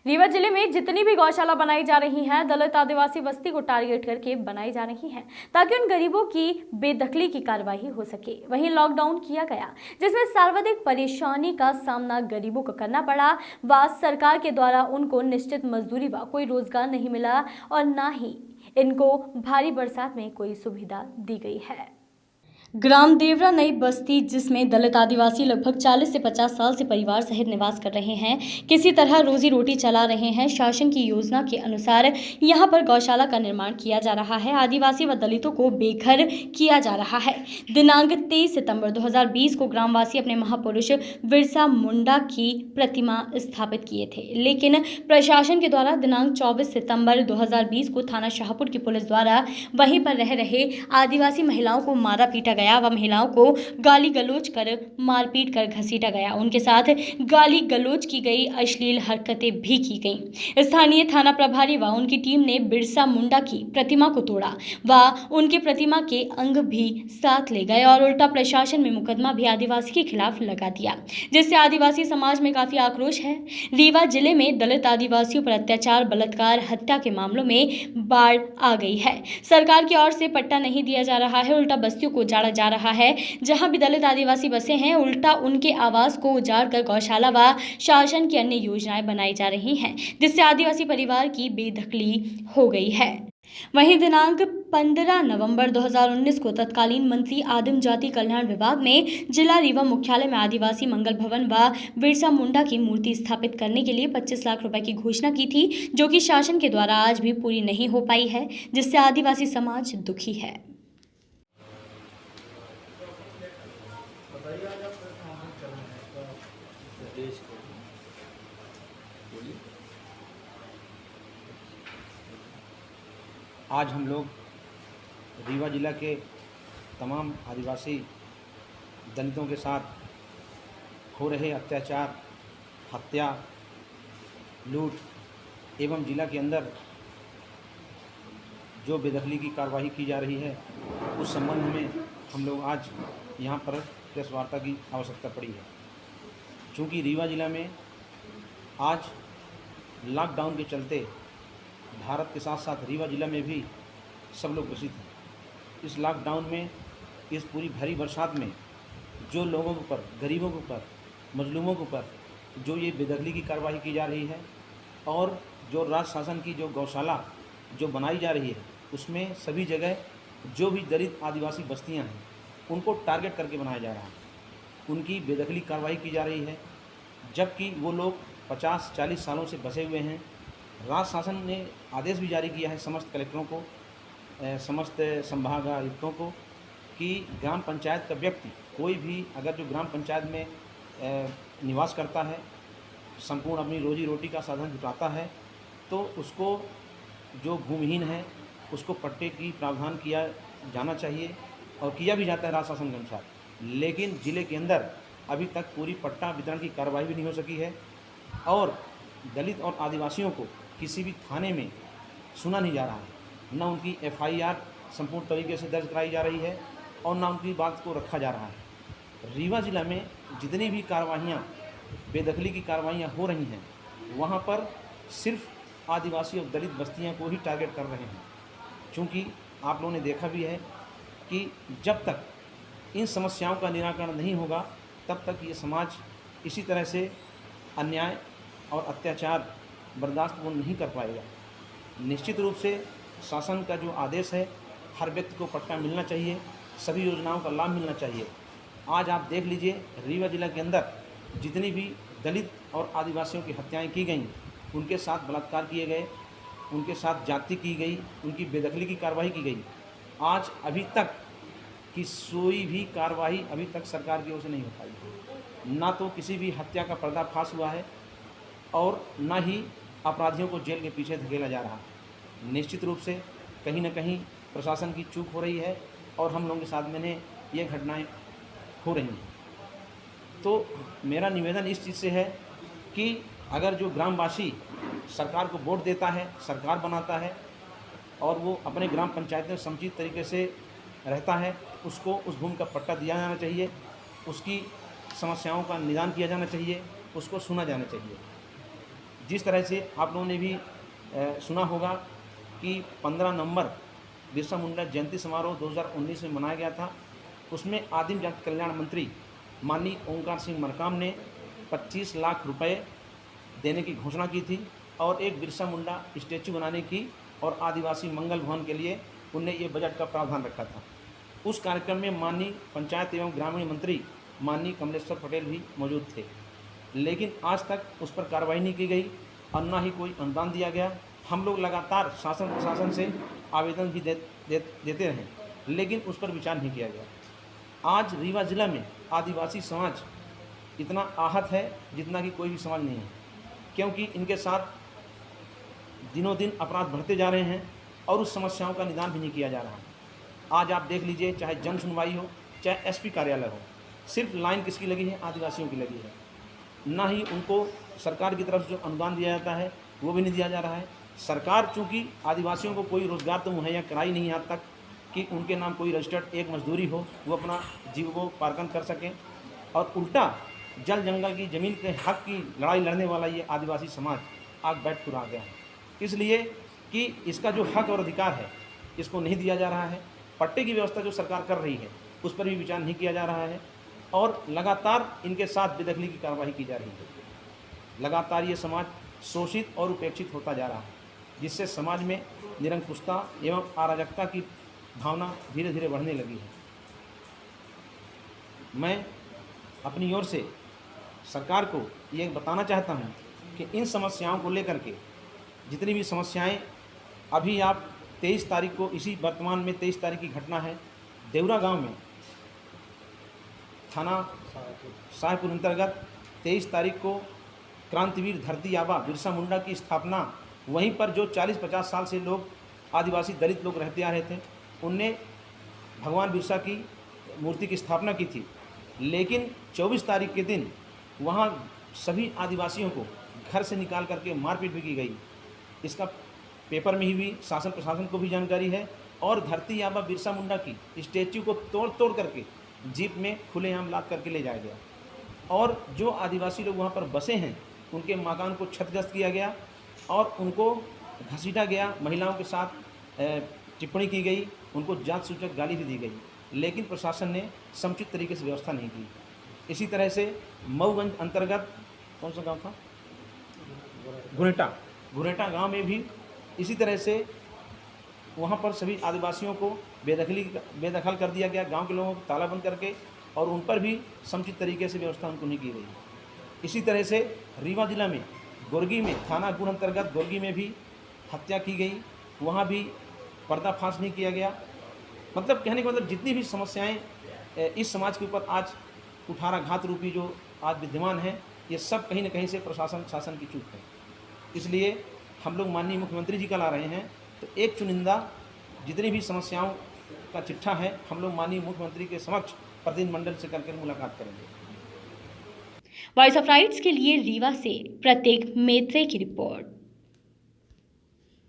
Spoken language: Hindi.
रीवा जिले में जितनी भी गौशाला बनाई जा रही हैं, दलित आदिवासी बस्ती को टारगेट करके बनाई जा रही हैं ताकि उन गरीबों की बेदखली की कार्रवाई हो सके। वहीं लॉकडाउन किया गया जिसमें सर्वाधिक परेशानी का सामना गरीबों को करना पड़ा व सरकार के द्वारा उनको निश्चित मजदूरी व कोई रोजगार नहीं मिला और न ही इनको भारी बरसात में कोई सुविधा दी गई है। ग्राम देवरा नई बस्ती, जिसमें दलित आदिवासी लगभग 40 से 50 साल से परिवार सहित निवास कर रहे हैं, किसी तरह रोजी रोटी चला रहे हैं। शासन की योजना के अनुसार यहां पर गौशाला का निर्माण किया जा रहा है। आदिवासी व दलितों को बेघर किया जा रहा है। दिनांक 23 सितंबर 2020 को ग्रामवासी अपने महापुरुष बिरसा मुंडा की प्रतिमा स्थापित किए थे, लेकिन प्रशासन के द्वारा दिनांक 24 सितंबर 2020 को थाना शाहपुर की पुलिस द्वारा वहीं पर रह रहे आदिवासी महिलाओं को मारा पीटा गया व महिलाओं को गाली गलौज कर मारपीट कर घसीटा गया। उनके साथ गाली गलौज की गई, अश्लील हरकतें भी की गईं। स्थानीय थाना प्रभारी व उनकी टीम ने बिरसा मुंडा की प्रतिमा को तोड़ा व उनके प्रतिमा के अंग भी साथ ले गए और उल्टा प्रशासन में मुकदमा भी आदिवासी के खिलाफ लगा दिया, जिससे आदिवासी समाज में काफी आक्रोश है। रीवा जिले में दलित आदिवासियों पर अत्याचार, बलात्कार, हत्या के मामलों में बाढ़ आ गई है। सरकार की ओर से पट्टा नहीं दिया जा रहा है, उल्टा बस्तियों को उजाड़ा जा रहा है। जहां भी दलित आदिवासी बसे हैं, उल्टा उनके आवास को उजाड़ कर गौशाला व शासन की अन्य योजनाएं बनाई जा रही हैं, जिससे आदिवासी परिवार की बेदखली हो गई है। वहीं दिनांक 15 नवंबर 2019 को तत्कालीन मंत्री आदिम जाति कल्याण विभाग ने जिला रीवा मुख्यालय में आदिवासी मंगल भवन व बिरसा मुंडा की मूर्ति स्थापित करने के लिए 25 लाख रुपए की घोषणा की थी, जो कि शासन के द्वारा आज भी पूरी नहीं हो पाई है, जिससे आदिवासी समाज दुखी है। आज हम लोग रीवा जिला के तमाम आदिवासी दलितों के साथ हो रहे अत्याचार, हत्या, लूट एवं जिला के अंदर जो बेदखली की कार्रवाई की जा रही है, उस संबंध में हम लोग आज यहाँ पर प्रेस वार्ता की आवश्यकता पड़ी है। चूँकि रीवा जिला में आज लॉकडाउन के चलते भारत के साथ साथ रीवा जिला में भी सब लोग ग्रसित हैं। इस लॉकडाउन में, इस पूरी भारी बरसात में जो लोगों के ऊपर, गरीबों के ऊपर, मजलूमों के ऊपर जो ये बेदखली की कार्रवाई की जा रही है और जो राज्य शासन की जो गौशाला जो बनाई जा रही है, उसमें सभी जगह जो भी दलित आदिवासी बस्तियां हैं उनको टारगेट करके बनाया जा रहा है, उनकी बेदखली कार्रवाई की जा रही है। जबकि वो लोग 50-40 सालों से बसे हुए हैं। राज्य शासन ने आदेश भी जारी किया है समस्त कलेक्टरों को, समस्त संभाग आयुक्तों को कि ग्राम पंचायत का व्यक्ति कोई भी अगर जो ग्राम पंचायत में निवास करता है, संपूर्ण अपनी रोजी रोटी का साधन जुटाता है, तो उसको जो भूमिहीन है उसको पट्टे की प्रावधान किया जाना चाहिए और किया भी जाता है राज्य शासन के अनुसार। लेकिन ज़िले के अंदर अभी तक पूरी पट्टा वितरण की कार्रवाई भी नहीं हो सकी है और दलित और आदिवासियों को किसी भी थाने में सुना नहीं जा रहा है, न उनकी FIR संपूर्ण तरीके से दर्ज कराई जा रही है और न उनकी बात को रखा जा रहा है। रीवा जिला में जितनी भी कार्रवाइयाँ, बेदखली की कार्रवाइयाँ हो रही हैं, वहाँ पर सिर्फ आदिवासी और दलित बस्तियाँ को ही टारगेट कर रहे हैं। चूँकि आप लोगों ने देखा भी है कि जब तक इन समस्याओं का निराकरण नहीं होगा, तब तक ये समाज इसी तरह से अन्याय और अत्याचार बर्दाश्त वो नहीं कर पाएगा। निश्चित रूप से शासन का जो आदेश है, हर व्यक्ति को पट्टा मिलना चाहिए, सभी योजनाओं का लाभ मिलना चाहिए। आज आप देख लीजिए रीवा जिला के अंदर जितनी भी दलित और आदिवासियों की हत्याएं की गईं, उनके साथ बलात्कार किए गए, उनके साथ जाति की गई, उनकी बेदखली की कार्रवाई की गई। आज अभी तक की कोई भी कार्रवाई अभी तक सरकार की ओर से नहीं हो पाई। ना तो किसी भी हत्या का पर्दाफाश हुआ है और न ही अपराधियों को जेल के पीछे धकेला जा रहा है। निश्चित रूप से कहीं न कहीं प्रशासन की चूक हो रही है और हम लोगों के साथ में ये घटनाएं हो रही हैं। तो मेरा निवेदन इस चीज़ से है कि अगर जो ग्रामवासी सरकार को वोट देता है, सरकार बनाता है और वो अपने ग्राम पंचायत में समुचित तरीके से रहता है, उसको उस भूमि का पट्टा दिया जाना चाहिए, उसकी समस्याओं का निदान किया जाना चाहिए, उसको सुना जाना चाहिए। जिस तरह से आप लोगों ने भी सुना होगा कि 15 नवंबर बिरसा मुंडा जयंती समारोह 2019 में मनाया गया था, उसमें आदिम जाति कल्याण मंत्री माननीय ओंकार सिंह मरकाम ने 25 लाख रुपए देने की घोषणा की थी और एक बिरसा मुंडा स्टैचू बनाने की और आदिवासी मंगल भवन के लिए उनने ये बजट का प्रावधान रखा था। उस कार्यक्रम में माननीय पंचायत एवं ग्रामीण मंत्री माननीय कमलेश्वर पटेल भी मौजूद थे, लेकिन आज तक उस पर कार्रवाई नहीं की गई और न ही कोई अनुदान दिया गया। हम लोग लगातार शासन प्रशासन से आवेदन भी देते रहे, लेकिन उस पर विचार नहीं किया गया। आज रीवा जिला में आदिवासी समाज इतना आहत है जितना कि कोई भी समाज नहीं है, क्योंकि इनके साथ दिनों दिन अपराध बढ़ते जा रहे हैं और उस समस्याओं का निदान भी नहीं किया जा रहा है। आज आप देख लीजिए, चाहे जन सुनवाई हो, चाहे एसपी कार्यालय हो, सिर्फ लाइन किसकी लगी है? आदिवासियों की लगी है। ना ही उनको सरकार की तरफ से जो अनुदान दिया जाता है वो भी नहीं दिया जा रहा है। सरकार चूँकि आदिवासियों को कोई रोज़गार तो मुहैया कराई नहीं यहाँ तक कि उनके नाम कोई रजिस्टर्ड एक मजदूरी हो, वो अपना जीविकोपार्जन कर सकें, और उल्टा जल जंगल की ज़मीन के हक की लड़ाई लड़ने वाला ये आदिवासी समाज आज बैठ आ गया है, इसलिए कि इसका जो हक और अधिकार है इसको नहीं दिया जा रहा है। पट्टे की व्यवस्था जो सरकार कर रही है उस पर भी विचार नहीं किया जा रहा है और लगातार इनके साथ बेदखली की कार्रवाई की जा रही है। लगातार ये समाज शोषित और उपेक्षित होता जा रहा है, जिससे समाज में निरंकुशता एवं अराजकता की भावना धीरे धीरे बढ़ने लगी है। मैं अपनी ओर से सरकार को ये बताना चाहता हूँ कि इन समस्याओं को लेकर के जितनी भी समस्याएं अभी आप 23 तारीख को, इसी वर्तमान में 23 तारीख की घटना है, देवरा गांव में थाना शाहपुर अंतर्गत 23 तारीख को क्रांतिवीर धरती आबा बिरसा मुंडा की स्थापना, वहीं पर जो 40-50 साल से लोग आदिवासी दलित लोग रहते आ रहे थे, उनने भगवान बिरसा की मूर्ति की स्थापना की थी, लेकिन 24 तारीख के दिन वहां सभी आदिवासियों को घर से निकाल करके मारपीट भी की गई। इसका पेपर में ही भी शासन प्रशासन को भी जानकारी है और धरती आबा बिरसा मुंडा की स्टैच्यू को तोड़ करके जीप में खुलेआम लाद करके ले जाया गया और जो आदिवासी लोग वहाँ पर बसे हैं उनके मकान को क्षतिग्रस्त किया गया और उनको घसीटा गया। महिलाओं के साथ टिप्पणी की गई, उनको जात सूचक गाली भी दी गई, लेकिन प्रशासन ने समुचित तरीके से व्यवस्था नहीं की। इसी तरह से मऊगंज अंतर्गत कौन सा गांव था? घुरेटा गांव में भी इसी तरह से वहां पर सभी आदिवासियों को बेदखल कर दिया गया, गांव के लोगों को तालाबंद करके, और उन पर भी समुचित तरीके से व्यवस्था उनको नहीं की गई। इसी तरह से रीवा जिला में गोरगी में थाना गुण अंतर्गत गोरगी में भी हत्या की गई, वहाँ भी पर्दाफाश नहीं किया गया। मतलब कहने का मतलब जितनी भी समस्याएं इस समाज के ऊपर आज कुठाराघात रूपी जो आज विद्यमान है, ये सब कहीं न कहीं से प्रशासन शासन की चूक है। इसलिए हम लोग माननीय मुख्यमंत्री जी का ला रहे हैं, तो एक चुनिंदा जितनी भी समस्याओं का चिट्ठा है हम लोग माननीय मुख्यमंत्री के समक्ष प्रतिनिधिमंडल से करके मुलाकात करेंगे। वॉइस ऑफ राइट्स के लिए रीवा से प्रत्येक मेत्रे की रिपोर्ट।